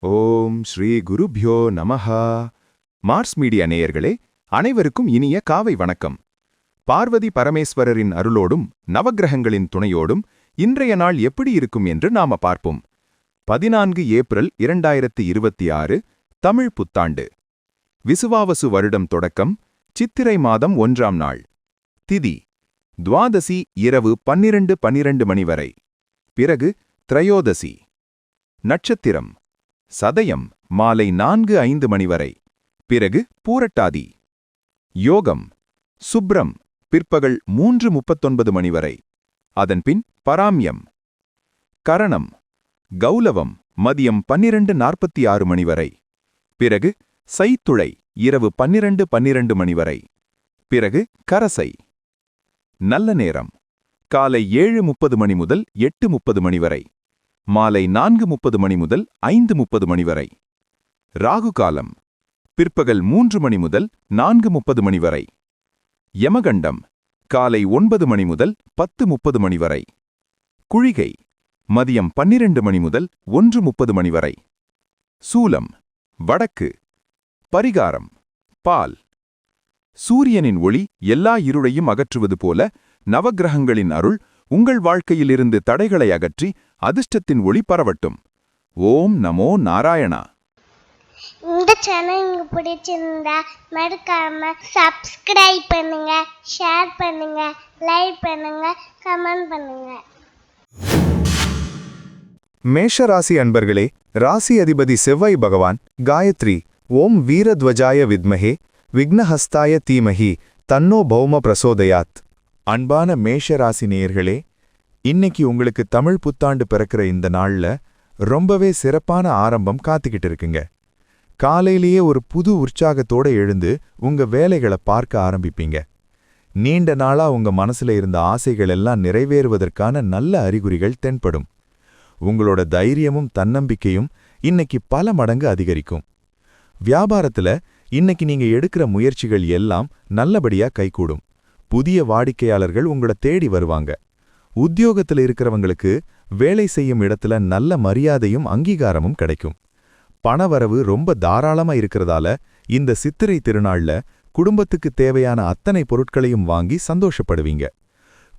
ஓம் ஸ்ரீ குருப்யோ நமஹ. Mars media நேயர்களே, அனைவருக்கும் இனிய காலை வணக்கம். பார்வதி பரமேஸ்வரரின் அருளோடும் நவக்கிரகங்களின் துணையோடும் இன்றைய நாள் எப்படி இருக்கும் என்று நாம பார்ப்போம். 14 ஏப்ரல் 2026 தமிழ் புத்தாண்டு. விசுவாவசு வருடம் தொடக்கம். சித்திரை மாதம் 1ஆம் நாள். திதி துவாதசி இரவு 12:12 மணி வரை. பிறகு திரையோதசி. நட்சத்திரம் சதயம் மாலை 4:05 மணி வரை. பிறகு பூரட்டாதி. யோகம் சுப்ரம் பிற்பகல் 3:39 மணி வரை. அதன்பின் பராம்யம். கரணம் கௌலவம் மதியம் 12:46 மணி வரை. பிறகு சைத்துளை இரவு 12:12 மணி வரை. பிறகு கரசை. நல்ல நேரம் காலை 7:30 மணி முதல் 8:30 மணி வரை. மாலை 4:30 மணி முதல் 5:30 மணி வரை. ராகு காலம் பிற்பகல் 3 மணி முதல் 4:30 மணி வரை. யமகண்டம் காலை 9 மணி முதல் 10:30 மணி வரை. குழிகை மதியம் 12 மணி முதல் 1:30 மணி வரை. சூலம் வடக்கு. பரிகாரம் பால். சூரியனின் ஒளி எல்லா இருளையும் அகற்றுவது போல நவக்கிரகங்களின் அருள் உங்கள் வாழ்க்கையிலிருந்து தடைகளை அகற்றி அதிர்ஷ்டத்தின் ஒளி பரவட்டும். ஓம் நமோ நாராயணா. இந்த சேனல் உங்களுக்கு பிடிச்சிருந்தா மறக்காம சப்ஸ்கிரைப் பண்ணுங்க, ஷேர் பண்ணுங்க, லைக் பண்ணுங்க, கமெண்ட் பண்ணுங்க. மேஷ ராசி அன்பர்களே, ராசி அதிபதி செவ்வாய் பகவான் காயத்ரி ஓம் வீரத்வஜாய வித்மஹே விக்னஹஸ்தாய தீமஹி தன்னோ பௌம பிரசோதயாத். அன்பான மேஷ ராசி நேயர்களே, இன்னைக்கு உங்களுக்கு தமிழ் புத்தாண்டு பிறக்கிற இந்த நாள்ல ரொம்பவே சிறப்பான ஆரம்பம் காத்துக்கிட்டு இருக்குங்க. காலையிலேயே ஒரு புது உற்சாகத்தோட எழுந்து உங்க வேலைகளை பார்க்க ஆரம்பிப்பீங்க. நீண்ட நாளா உங்க மனசுல இருந்த ஆசைகள் எல்லாம் நிறைவேறுவதற்கான நல்ல அறிகுறிகள் தென்படும். உங்களோட தைரியமும் தன்னம்பிக்கையும் இன்னைக்கு பல மடங்கு அதிகரிக்கும். வியாபாரத்துல இன்னைக்கு நீங்க எடுக்கிற முயற்சிகள் எல்லாம் நல்லபடியா கைகூடும். புதிய வாடிக்கையாளர்கள் உங்களை தேடி வருவாங்க. உத்தியோகத்துல இருக்கிறவங்களுக்கு வேலை செய்யும் இடத்துல நல்ல மரியாதையும் அங்கீகாரமும் கிடைக்கும். பணவரவு ரொம்ப தாராளமா இருக்கிறதால இந்த சித்திரை திருநாள்ல குடும்பத்துக்கு தேவையான அத்தனை பொருட்களையும் வாங்கி சந்தோஷப்படுவீங்க.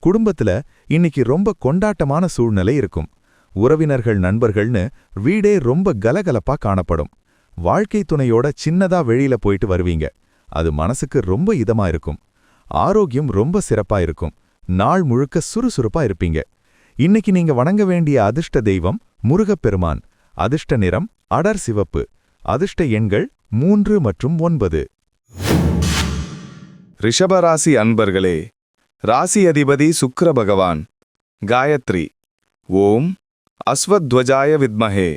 குடும்பத்துல இன்னைக்கு ரொம்ப கொண்டாட்டமான சூழ்நிலை இருக்கும். உறவினர்கள் நண்பர்கள்னு வீடே ரொம்ப கலகலப்பா காணப்படும். வாழ்க்கை துணையோட சின்னதா வெளியில போயிட்டு வருவீங்க. அது மனசுக்கு ரொம்ப இதமா இருக்கும். ஆரோக்கியம் ரொம்ப சிறப்பா இருக்கும். நாள் முழுக்க சுறுசுறுப்பா இருப்பீங்க. இன்னைக்கு நீங்க வணங்க வேண்டிய அதிர்ஷ்ட தெய்வம் முருகப்பெருமான். அதிர்ஷ்ட நிறம் அடர் சிவப்பு. அதிர்ஷ்ட எண்கள் 3 மற்றும் 9. ரிஷபராசி அன்பர்களே, ராசி அதிபதி சுக்கிர பகவான் காயத்ரி ஓம் அஸ்வத்வஜாய வித்மஹே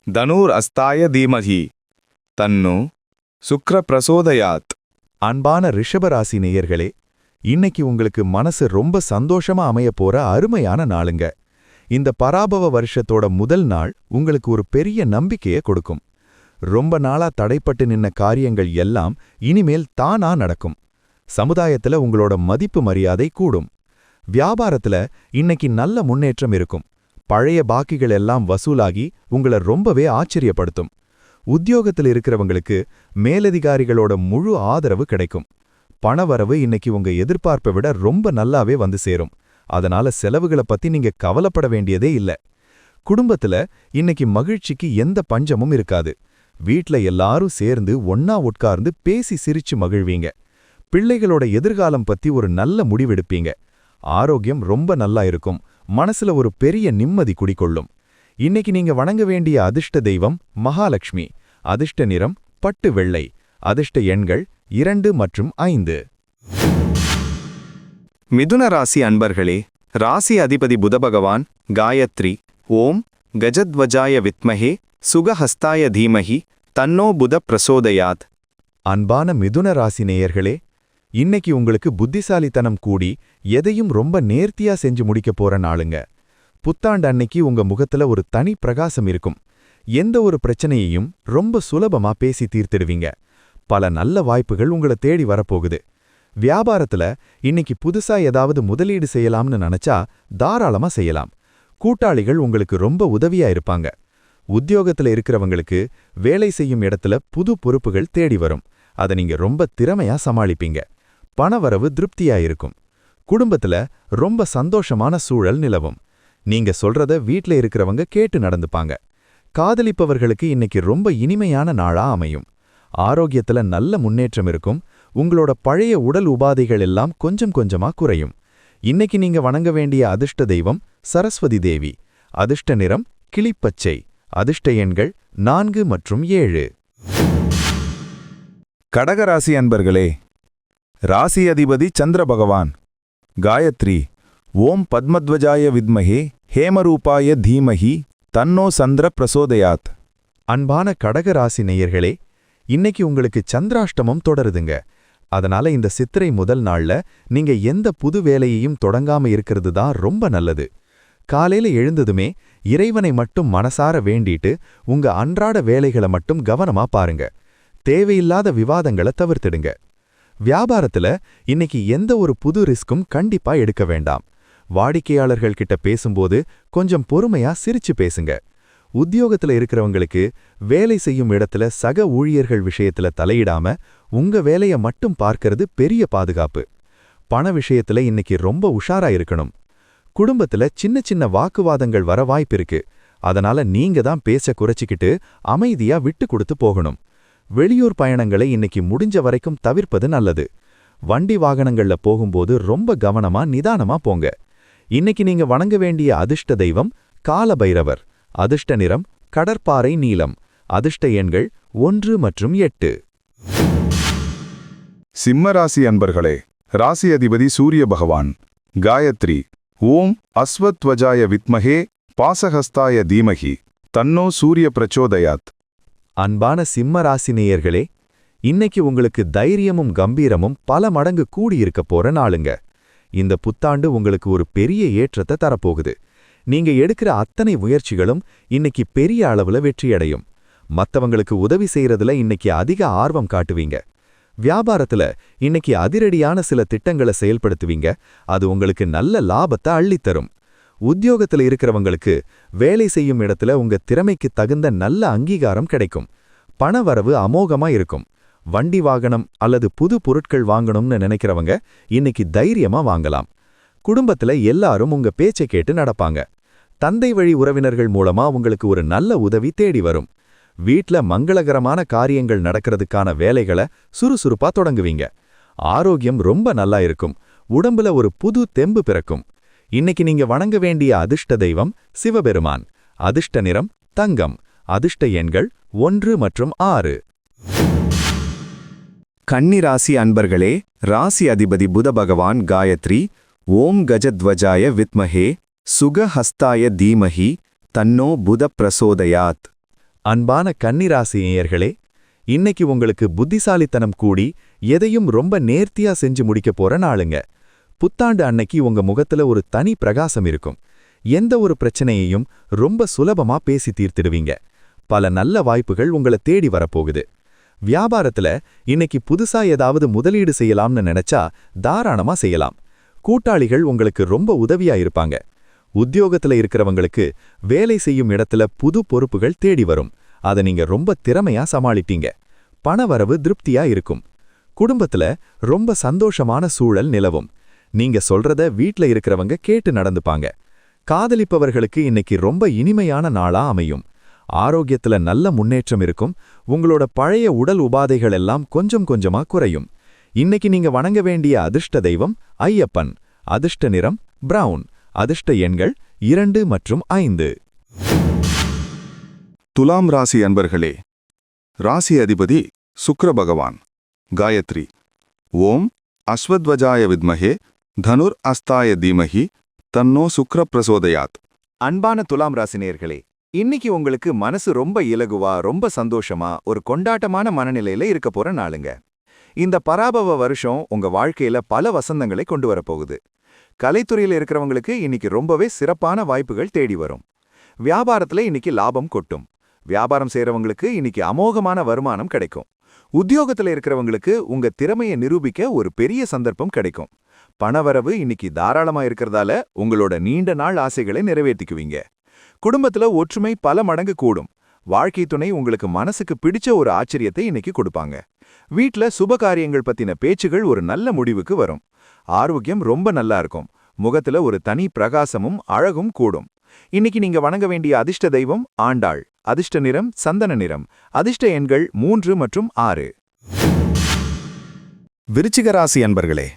தனூர் அஸ்தாய தீமஹி தன்னோ சுக்ர பிரசோதயாத். அன்பான ரிஷபராசி நேயர்களே, இன்னைக்கு உங்களுக்கு மனசு ரொம்ப சந்தோஷமா அமைய போற அருமையான நாளுங்க. இந்த பராபவ வருஷத்தோட முதல் நாள் உங்களுக்கு ஒரு பெரிய நம்பிக்கையை கொடுக்கும். ரொம்ப நாளா தடைப்பட்டு நின்ன காரியங்கள் எல்லாம் இனிமேல் தானா நடக்கும். சமுதாயத்துல உங்களோட மதிப்பு மரியாதை கூடும். வியாபாரத்துல இன்னைக்கு நல்ல முன்னேற்றம் இருக்கும். பழைய பாக்கிகள் எல்லாம் வசூலாகி உங்களை ரொம்பவே ஆச்சரியப்படுத்தும். உத்தியோகத்தில் இருக்கிறவங்களுக்கு மேலதிகாரிகளோட முழு ஆதரவு கிடைக்கும். பணவரவு இன்னைக்கு உங்க எதிர்பார்ப்பை விட ரொம்ப நல்லாவே வந்து சேரும். அதனால செலவுகளை பத்தி நீங்க கவலைப்பட வேண்டியதே இல்ல. குடும்பத்துல இன்னைக்கு மகிழ்ச்சிக்கு எந்த பஞ்சமும் இருக்காது. வீட்ல எல்லாரும் சேர்ந்து ஒன்னா உட்கார்ந்து பேசி சிரிச்சு மகிழ்வீங்க. பிள்ளைகளோட எதிர்காலம் பத்தி ஒரு நல்ல முடிவெடுப்பீங்க. ஆரோக்கியம் ரொம்ப நல்லா இருக்கும். மனசுல ஒரு பெரிய நிம்மதி குடிகொள்ளும். இன்னைக்கு நீங்க வணங்க வேண்டிய அதிர்ஷ்ட தெய்வம் மகாலட்சுமி. அதிர்ஷ்ட நிறம் பட்டு வெள்ளை. அதிர்ஷ்ட எண்கள் 2 மற்றும் 5. மிதுன ராசி அன்பர்களே, ராசி அதிபதி புதபகவான் காயத்ரி ஓம் கஜத்வஜாய வித்மஹே சுகஹஸ்தாய தீமஹி தன்னோ புத பிரசோதயாத். அன்பான மிதுன ராசி நேயர்களே, இன்னைக்கு உங்களுக்கு புத்திசாலித்தனம் கூடி எதையும் ரொம்ப நேர்த்தியா செஞ்சு முடிக்க போற நாளுங்க. புத்தாண்டு அன்னைக்கு உங்க முகத்துல ஒரு தனி பிரகாசம் இருக்கும். எந்த ஒரு பிரச்சனையையும் ரொம்ப சுலபமா பேசி தீர்த்திடுவீங்க. பல நல்ல வாய்ப்புகள் உங்களை தேடி வரப்போகுது. வியாபாரத்துல இன்னைக்கு புதுசா ஏதாவது முதலீடு செய்யலாம்னு நினைச்சா தாராளமா செய்யலாம். கூட்டாளிகள் உங்களுக்கு ரொம்ப உதவியா இருப்பாங்க. உத்தியோகத்துல இருக்கிறவங்களுக்கு வேலை செய்யும் இடத்துல புது பொறுப்புகள் தேடி வரும். அதை நீங்க ரொம்ப திறமையா சமாளிப்பீங்க. பணவரவு திருப்தியா இருக்கும். குடும்பத்துல ரொம்ப சந்தோஷமான சூழல் நிலவும். நீங்க சொல்றத வீட்ல இருக்கிறவங்க கேட்டு நடந்துப்பாங்க. காதலிப்பவர்களுக்கு இன்னைக்கு ரொம்ப இனிமையான நாளா அமையும். ஆரோக்கியத்துல நல்ல முன்னேற்றம் இருக்கும். உங்களோட பழைய உடல் உபாதைகள் எல்லாம் கொஞ்சம் கொஞ்சமா குறையும். இன்னைக்கு நீங்க வணங்க வேண்டிய அதிர்ஷ்ட தெய்வம் சரஸ்வதி தேவி. அதிர்ஷ்ட நிறம் கிளிப்பச்சை. அதிர்ஷ்ட எண்கள் 4 மற்றும் 7. கடகராசி அன்பர்களே, ராசி அதிபதி சந்திர பகவான். காயத்ரி. ஓம் பத்மத்வஜாய வித்மஹே ஹேமரூபாய தீமஹி தன்னோ சந்திர பிரசோதயாத். அன்பான கடகராசி நேயர்களே, இன்னைக்கு உங்களுக்கு சந்திராஷ்டமம் தொடருதுங்க. அதனால இந்த சித்திரை முதல் நாள்ல நீங்க எந்த புது வேலையையும் தொடங்காம இருக்கிறது தான் ரொம்ப நல்லது. காலையில எழுந்ததுமே இறைவனை மட்டும் மனசார வேண்டிட்டு உங்க அன்றாட வேலைகளை மட்டும் கவனமா பாருங்க. தேவையில்லாத விவாதங்களை தவிர்த்திடுங்க. வியாபாரத்துல இன்னைக்கு எந்த ஒரு புது ரிஸ்க்கும் கண்டிப்பா எடுக்க வேண்டாம். வாடிக்கையாளர்கள் கிட்ட பேசும்போது கொஞ்சம் பொறுமையா சிரிச்சு பேசுங்க. உத்தியோகத்துல இருக்கிறவங்களுக்கு வேலை செய்யும் இடத்துல சக ஊழியர்கள் விஷயத்துல தலையிடாம உங்க வேலைய மட்டும் பார்க்கறது பெரிய பாதுகாப்பு. பண விஷயத்துல இன்னைக்கு ரொம்ப உஷாரா இருக்கணும். குடும்பத்துல சின்ன சின்ன வாக்குவாதங்கள் வர வாய்ப்பிருக்கு. அதனால நீங்க தான் பேச குறைச்சிக்கிட்டு அமைதியா விட்டு கொடுத்து போகணும். வெளியூர் பயணங்களை இன்னைக்கு முடிஞ்ச வரைக்கும் தவிர்ப்பது நல்லது. வண்டி வாகனங்கள்ல போகும்போது ரொம்ப கவனமா நிதானமா போங்க. இன்னைக்கு நீங்க வணங்க வேண்டிய அதிர்ஷ்ட தெய்வம் காலபைரவர். அதிர்ஷ்ட நிறம் கடற்பாறை நீலம். அதிர்ஷ்ட எண்கள் 1 மற்றும் 8. சிம்மராசி அன்பர்களே, ராசி அதிபதி சூரிய பகவான். காயத்ரி. ஓம் அஸ்வத்வஜாய வித்மஹே பாசஹஸ்தாய தீமஹி தன்னோ சூரிய பிரச்சோதயாத். அன்பான சிம்ம ராசி நேயர்களே, இன்னைக்கு உங்களுக்கு தைரியமும் கம்பீரமும் பல மடங்கு கூடியிருக்க போற நாளுங்க. இந்த புத்தாண்டு உங்களுக்கு ஒரு பெரிய ஏற்றத்தை தரப்போகுது. நீங்க எடுக்கிற அத்தனை முயற்சிகளும் இன்னைக்கு பெரிய அளவுல வெற்றியடையும். மத்தவங்களுக்கு உதவி செய்யறதுல இன்னைக்கு அதிக ஆர்வம் காட்டுவீங்க. வியாபாரத்துல இன்னைக்கு அதிரடியான சில திட்டங்களை செயல்படுத்துவீங்க. அது உங்களுக்கு நல்ல லாபத்தை அள்ளித்தரும். உத்தியோகத்துல இருக்கிறவங்களுக்கு வேலை செய்யும் இடத்துல உங்க திறமைக்கு தகுந்த நல்ல அங்கீகாரம் கிடைக்கும். பணவரவு அமோகமா இருக்கும். வண்டி வாகனம் அல்லது புது பொருட்கள் வாங்கணும்னு நினைக்கிறவங்க இன்னைக்கு தைரியமா வாங்கலாம். குடும்பத்துல எல்லாரும் உங்க பேச்சை கேட்டு நடப்பாங்க. தந்தை வழி உறவினர்கள் மூலமா உங்களுக்கு ஒரு நல்ல உதவி தேடி வரும். வீட்ல மங்களகரமான காரியங்கள் நடக்கிறதுக்கான வேலைகளை சுறுசுறுப்பா தொடங்குவீங்க. ஆரோக்கியம் ரொம்ப நல்லா இருக்கும். உடம்புல ஒரு புது தெம்பு பிறக்கும். இன்னைக்கு நீங்க வணங்க வேண்டிய அதிர்ஷ்ட தெய்வம் சிவபெருமான். அதிர்ஷ்ட நிறம் தங்கம். அதிர்ஷ்ட எண்கள் 1 மற்றும் 6. கன்னிராசி அன்பர்களே, ராசி அதிபதி புத பகவான். காயத்ரி. ஓம் கஜத்வஜாய வித்மஹே சுகஹஸ்தாய தீமஹி தன்னோ புத பிரசோதயாத். அன்பான கன்னிராசி நேயர்களே, இன்னைக்கு உங்களுக்கு புத்திசாலித்தனம் கூடி எதையும் ரொம்ப நேர்த்தியா செஞ்சு முடிக்க போற நாளுங்க. புத்தாண்டு அன்னைக்கு உங்க முகத்துல ஒரு தனி பிரகாசம் இருக்கும். எந்த ஒரு பிரச்சனையையும் ரொம்ப சுலபமா பேசி தீர்த்திடுவீங்க. பல நல்ல வாய்ப்புகள் உங்களை தேடி வரப்போகுது. வியாபாரத்துல இன்னைக்கு புதுசா ஏதாவது முதலீடு செய்யலாம்னு நினைச்சா தாராளமா செய்யலாம். கூட்டாளிகள் உங்களுக்கு ரொம்ப உதவியா இருப்பாங்க. உத்தியோகத்துல இருக்கிறவங்களுக்கு வேலை செய்யும் இடத்துல புது பொறுப்புகள் தேடி வரும். அதை நீங்க ரொம்ப திறமையா சமாளிப்பீங்க. பணவரவு திருப்தியா இருக்கும். குடும்பத்துல ரொம்ப சந்தோஷமான சூழல் நிலவும். நீங்க சொல்றத வீட்ல இருக்கிறவங்க கேட்டு நடந்துப்பாங்க. காதலிப்பவர்களுக்கு இன்னைக்கு ரொம்ப இனிமையான நாளா அமையும். ஆரோக்கியத்துல நல்ல முன்னேற்றம் இருக்கும். உங்களோட பழைய உடல் உபாதைகள் எல்லாம் கொஞ்சம் கொஞ்சமா குறையும். இன்னைக்கு நீங்க வணங்க வேண்டிய அதிர்ஷ்ட தெய்வம் ஐயப்பன். அதிர்ஷ்ட நிறம் பிரவுன். அதிர்ஷ்ட எண்கள் 2 மற்றும் 5. துலாம் ராசி அன்பர்களே, ராசி அதிபதி சுக்கிர பகவான். காயத்ரி. ஓம் அஸ்வத்வஜாய வித்மஹே தனுர் அஸ்தாய தீமஹி தன்னோ சுக்ர பிரசோதயாத். அன்பான துலாம் ராசினியர்களே, இன்னைக்கு உங்களுக்கு மனசு ரொம்ப இலகுவா, ரொம்ப சந்தோஷமா, ஒரு கொண்டாட்டமான மனநிலையில இருக்க போற நாளுங்க. இந்த பராபவ வருஷம் உங்க வாழ்க்கையில பல வசந்தங்களை கொண்டு வரப்போகுது. கலைத்துறையில இருக்கிறவங்களுக்கு இன்னைக்கு ரொம்பவே சிறப்பான வாய்ப்புகள் தேடி வரும். வியாபாரத்துல இன்னைக்கு லாபம் கொட்டும். வியாபாரம் செய்யறவங்களுக்கு இன்னைக்கு அமோகமான வருமானம் கிடைக்கும். உத்தியோகத்துல இருக்கிறவங்களுக்கு உங்க திறமையை நிரூபிக்க ஒரு பெரிய சந்தர்ப்பம் கிடைக்கும். பணவரவு இன்னைக்கு தாராளமா இருக்கிறதால உங்களோட நீண்ட நாள் ஆசைகளை நிறைவேற்றிக்குவீங்க. குடும்பத்துல ஒற்றுமை பல மடங்கு கூடும். வாழ்க்கை துணை உங்களுக்கு மனசுக்கு பிடிச்ச ஒரு ஆச்சரியத்தை இன்னைக்கு கொடுப்பாங்க. வீட்ல சுபகாரியங்கள் பத்தின பேச்சுகள் ஒரு நல்ல முடிவுக்கு வரும். ஆரோக்கியம் ரொம்ப நல்லா இருக்கும். முகத்துல ஒரு தனி பிரகாசமும் அழகும் கூடும். இன்னைக்கு நீங்க வணங்க வேண்டிய அதிர்ஷ்ட தெய்வம் ஆண்டாள். அதிர்ஷ்ட நிறம் சந்தன நிறம். அதிர்ஷ்ட எண்கள் 3 மற்றும் 6. விருச்சிக ராசி அன்பர்களே,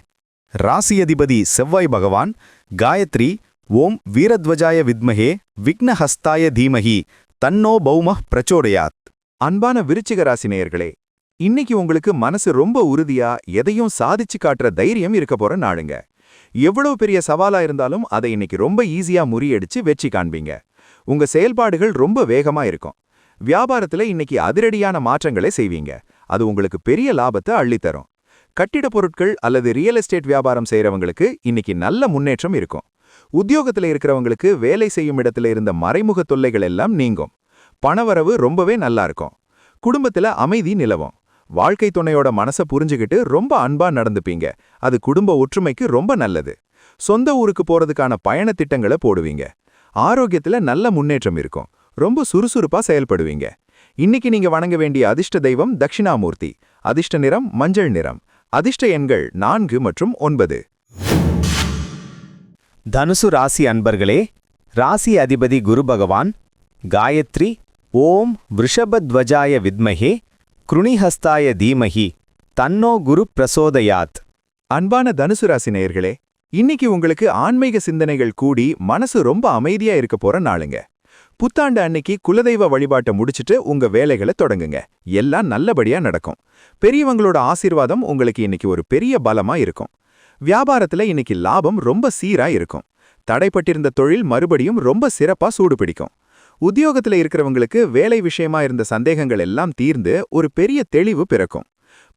ராசி அதிபதி செவ்வாய் பகவான் காயத்ரி ஓம் வீரத்வஜாய வித்மஹே விக்னஹஸ்தாய தீமஹி தன்னோ பௌமः பிரச்சோதயாத். அன்பான விருச்சிக ராசி நேயர்களே, இன்னைக்கு உங்களுக்கு மனசு ரொம்ப உறுதியா எதையும் சாதிச்சு காட்டுற தைரியம் இருக்க போற நாளுங்க. எவ்வளவு பெரிய சவாலா இருந்தாலும் அதை இன்னைக்கு ரொம்ப ஈஸியா முறியடிச்சு வெற்றி காண்பீங்க. உங்க செயல்பாடுகள் ரொம்ப வேகமா இருக்கும். வியாபாரத்துல இன்னைக்கு அதிரடியான மாற்றங்களை செய்வீங்க. அது உங்களுக்கு பெரிய லாபத்தை அள்ளித்தரும். கட்டிடப் பொருட்கள் அல்லது ரியல் எஸ்டேட் வியாபாரம் செய்யறவங்களுக்கு இன்னைக்கு நல்ல முன்னேற்றம் இருக்கும். உத்தியோகத்துல இருக்கிறவங்களுக்கு வேலை செய்யும் இடத்துல இருந்த மறைமுக தொல்லைகள் எல்லாம் நீங்கும். பணவரவு ரொம்பவே நல்லா இருக்கும். குடும்பத்துல அமைதி நிலவும். வாழ்க்கை துணையோட மனசை புரிஞ்சுக்கிட்டு ரொம்ப அன்பா நடந்துப்பீங்க. அது குடும்ப ஒற்றுமைக்கு ரொம்ப நல்லது. சொந்த ஊருக்கு போறதுக்கான பயண திட்டங்களை போடுவீங்க. ஆரோக்கியத்துல நல்ல முன்னேற்றம் இருக்கும். ரொம்ப சுறுசுறுப்பா செயல்படுவீங்க. இன்னைக்கு நீங்க வணங்க வேண்டிய அதிர்ஷ்ட தெய்வம் தட்சிணாமூர்த்தி. அதிர்ஷ்ட நிறம் மஞ்சள் நிறம். அதிர்ஷ்ட எண்கள் 4 மற்றும் 9. தனுசு ராசி அன்பர்களே, ராசி அதிபதி குரு பகவான் காயத்ரி ஓம் விருஷபத்வஜாய வித்மஹே கிருணிஹஸ்தாய தீமஹி தன்னோ குரு பிரசோதயாத். அன்பான தனுசு ராசி நேயர்களே, இன்னைக்கு உங்களுக்கு ஆன்மீக சிந்தனைகள் கூடி மனசு ரொம்ப அமைதியா இருக்க போற நாளுங்க. புத்தாண்டு அன்னைக்கு குலதெய்வ வழிபாட்டை முடிச்சிட்டு உங்க வேலைகளை தொடங்குங்க. எல்லாம் நல்லபடியா நடக்கும். பெரியவங்களோட ஆசீர்வாதம் உங்களுக்கு இன்னைக்கு ஒரு பெரிய பலமா இருக்கும். வியாபாரத்துல இன்னைக்கு லாபம் ரொம்ப சீரா இருக்கும். தடைப்பட்டிருந்த தொழில் மறுபடியும் ரொம்ப சிறப்பா சூடு பிடிக்கும். உத்தியோகத்துல இருக்கிறவங்களுக்கு வேலை விஷயமா இருந்த சந்தேகங்கள் எல்லாம் தீர்ந்து ஒரு பெரிய தெளிவு பிறக்கும்.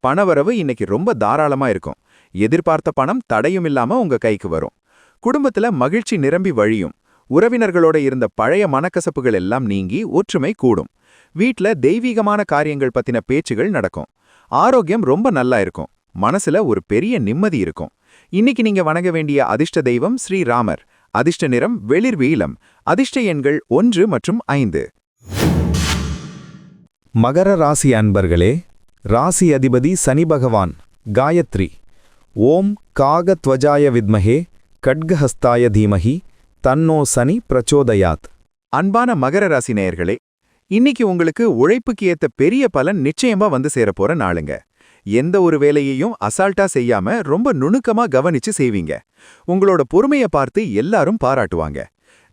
பணவரவு இன்னைக்கு ரொம்ப தாராளமா இருக்கும். எதிர்பார்த்த பணம் தடையும் இல்லாம உங்க கைக்கு வரும். குடும்பத்துல மகிழ்ச்சி நிரம்பி வழியும். உறவினர்களோட இருந்த பழைய மனக்கசப்புகள் எல்லாம் நீங்கி ஒற்றுமை கூடும். வீட்ல தெய்வீகமான காரியங்கள் பத்தின பேச்சுகள் நடக்கும். ஆரோக்கியம் ரொம்ப நல்லா இருக்கும். மனசுல ஒரு பெரிய நிம்மதி இருக்கும். இன்னைக்கு நீங்க வணங்க வேண்டிய அதிர்ஷ்ட தெய்வம் ஸ்ரீராமர். அதிர்ஷ்ட நிறம் வெளிர் நீலம். அதிர்ஷ்ட எண்கள் 1 மற்றும் 5. மகர ராசி அன்பர்களே, ராசி அதிபதி சனி பகவான் காயத்ரி ஓம் காகத்வஜாய வித்மஹே கட்கஹஸ்தாய தீமஹி தன்னோ சனி பிரச்சோதயாத். அன்பான மகர ராசி நேயர்களே, இன்னைக்கு உங்களுக்கு உழைப்புக்கு ஏத்த பெரிய பலன் நிச்சயமா வந்து சேரப்போற நாளுங்க. எந்த ஒரு வேலையையும் அசால்ட்டா செய்யாம ரொம்ப நுணுக்கமா கவனிச்சு செய்வீங்க. உங்களோட பொறுமைய பார்த்து எல்லாரும் பாராட்டுவாங்க.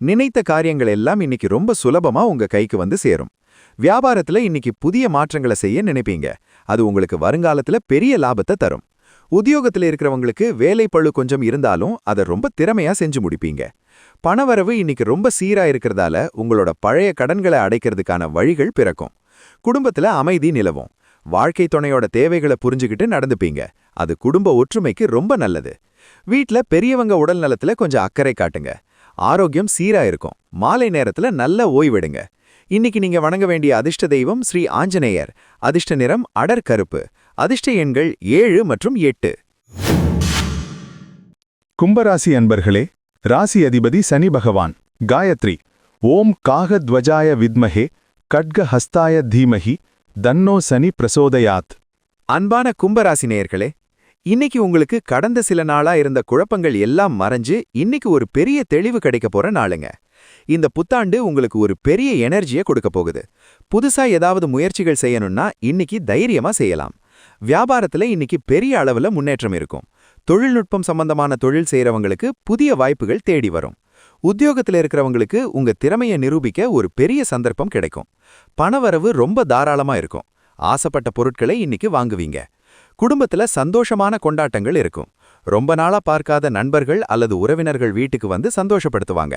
நினைத்த காரியங்கள் எல்லாம் இன்னைக்கு ரொம்ப சுலபமா உங்க கைக்கு வந்து சேரும். வியாபாரத்துல இன்னைக்கு புதிய மாற்றங்களை செய்ய நினைப்பீங்க. அது உங்களுக்கு வருங்காலத்துல பெரிய லாபத்தை தரும். உத்தியோகத்துல இருக்கிறவங்களுக்கு வேலை பளு கொஞ்சம் இருந்தாலும் அதை ரொம்ப திறமையா செஞ்சு முடிப்பீங்க. பணவரவு இன்னைக்கு ரொம்ப சீரா இருக்கிறதால உங்களோட பழைய கடன்களை அடைக்கிறதுக்கான வழிகள் பிறக்கும். குடும்பத்துல அமைதி நிலவும். வாழ்க்கை துணையோட தேவைகளை புரிஞ்சுக்கிட்டு நடந்துப்பீங்க. அது குடும்ப ஒற்றுமைக்கு ரொம்ப நல்லது. வீட்ல பெரியவங்க உடல் நலத்துல கொஞ்சம் அக்கறை காட்டுங்க. ஆரோக்கியம் சீரா இருக்கும். மாலை நேரத்துல நல்ல ஓய்வெடுங்க. இன்னைக்கு நீங்க வணங்க வேண்டிய அதிர்ஷ்ட தெய்வம் ஸ்ரீ ஆஞ்சநேயர். அதிர்ஷ்ட நிறம் அடர் கருப்பு. அதிர்ஷ்ட எண்கள் 7 மற்றும் 8. கும்பராசி அன்பர்களே, ராசி அதிபதி சனி பகவான் காயத்ரி ஓம் காகத்வஜாய வித்மஹே கட்கஹஸ்தாய தீமஹி தன்னோ சனி பிரசோதயாத். அன்பான கும்பராசி நேயர்களே, இன்னைக்கு உங்களுக்கு கடந்த சில நாளா இருந்த குழப்பங்கள் எல்லாம் மறைஞ்சு இன்னைக்கு ஒரு பெரிய தெளிவு கிடைக்க போற நாளுங்க. இந்த புத்தாண்டு உங்களுக்கு ஒரு பெரிய எனர்ஜியை கொடுக்க போகுது. புதுசா ஏதாவது முயற்சிகள் செய்யணும்னா இன்னைக்கு தைரியமா செய்யலாம். வியாபாரத்துல இன்னைக்கு பெரிய அளவுல முன்னேற்றம் இருக்கும். தொழில்நுட்பம் சம்பந்தமான தொழில் செய்யறவங்களுக்கு புதிய வாய்ப்புகள் தேடி வரும். உத்தியோகத்துல இருக்கிறவங்களுக்கு உங்க திறமையை நிரூபிக்க ஒரு பெரிய சந்தர்ப்பம் கிடைக்கும். பணவரவு ரொம்ப தாராளமா இருக்கும். ஆசைப்பட்ட பொருட்களை இன்னைக்கு வாங்குவீங்க. குடும்பத்துல சந்தோஷமான கொண்டாட்டங்கள் இருக்கும். ரொம்ப நாளா பார்க்காத நண்பர்கள் அல்லது உறவினர்கள் வீட்டுக்கு வந்து சந்தோஷப்படுத்துவாங்க.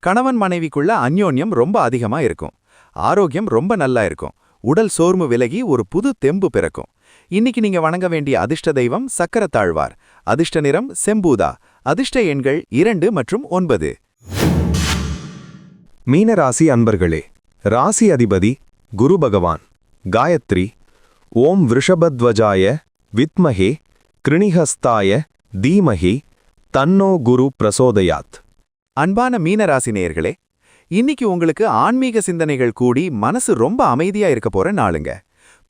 கணவன் மனைவிக்குள்ள அந்யோன்யம் ரொம்ப அதிகமா இருக்கும். ஆரோக்கியம் ரொம்ப நல்லா இருக்கும். உடல் சோர்வு விலகி ஒரு புது தெம்பு பிறக்கும். இன்னைக்கு நீங்க வணங்க வேண்டிய அதிர்ஷ்ட தெய்வம் சக்கரத்தாழ்வார். அதிர்ஷ்ட நிறம் செம்பூதா. அதிர்ஷ்ட எண்கள் 2 மற்றும் 9. மீனராசி அன்பர்களே, ராசி அதிபதி குரு பகவான் காயத்ரி ஓம் விருஷபத்வஜாய வித்மஹே கிருணிஹஸ்தாய தீமஹி தன்னோ குரு பிரசோதயாத். அன்பான மீனராசி நேயர்களே, இன்னைக்கு உங்களுக்கு ஆன்மீக சிந்தனைகள் கூடி மனசு ரொம்ப அமைதியா இருக்க போற நாளுங்க.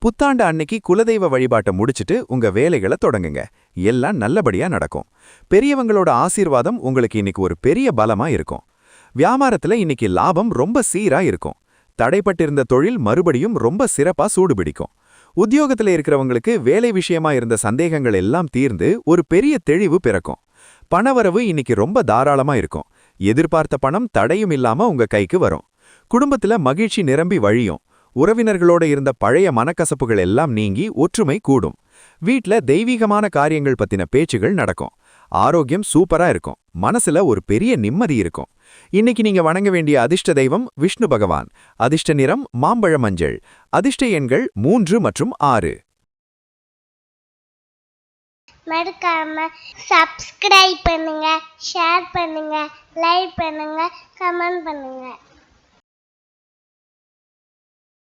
புத்தாண்டு அன்னைக்கு குலதெய்வ வழிபாட்டை முடிச்சிட்டு உங்க வேலைகளை தொடங்குங்க. எல்லாம் நல்லபடியா நடக்கும். பெரியவங்களோட ஆசீர்வாதம் உங்களுக்கு இன்னைக்கு ஒரு பெரிய பலமா இருக்கும். வியாபாரத்துல இன்னைக்கு லாபம் ரொம்ப சீரா இருக்கும். தடைப்பட்டிருந்த தொழில் மறுபடியும் ரொம்ப சிறப்பா சூடுபிடிக்கும். உத்தியோகத்துல இருக்கிறவங்களுக்கு வேலை விஷயமா இருந்த சந்தேகங்கள் எல்லாம் தீர்ந்து ஒரு பெரிய தெளிவு பிறக்கும். பணவரவு இன்னைக்கு ரொம்ப தாராளமா இருக்கும். எதிர்பார்த்த பணம் தடையும் இல்லாம உங்க கைக்கு வரும். குடும்பத்துல மகிழ்ச்சி நிரம்பி வழியும். உறவினர்களோட இருந்த பழைய மனக்கசப்புகள் எல்லாம் நீங்கி ஒற்றுமை கூடும். வீட்ல தெய்வீகமான காரியங்கள் பத்தின பேச்சுகள் நடக்கும். ஆரோக்கியம் சூப்பரா இருக்கும். மனசுல ஒரு பெரிய நிம்மதி இருக்கும். இன்னைக்கு நீங்க வணங்க வேண்டிய அதிர்ஷ்ட தெய்வம் விஷ்ணு பகவான். அதிர்ஷ்ட நிறம் மாம்பழ மஞ்சள். அதிர்ஷ்ட எண்கள் 3 மற்றும் 6. மறக்காம சப்ஸ்கிரைப் பண்ணுங்க, ஷேர் பண்ணுங்க, லைக் பண்ணுங்க, கமெண்ட் பண்ணுங்க.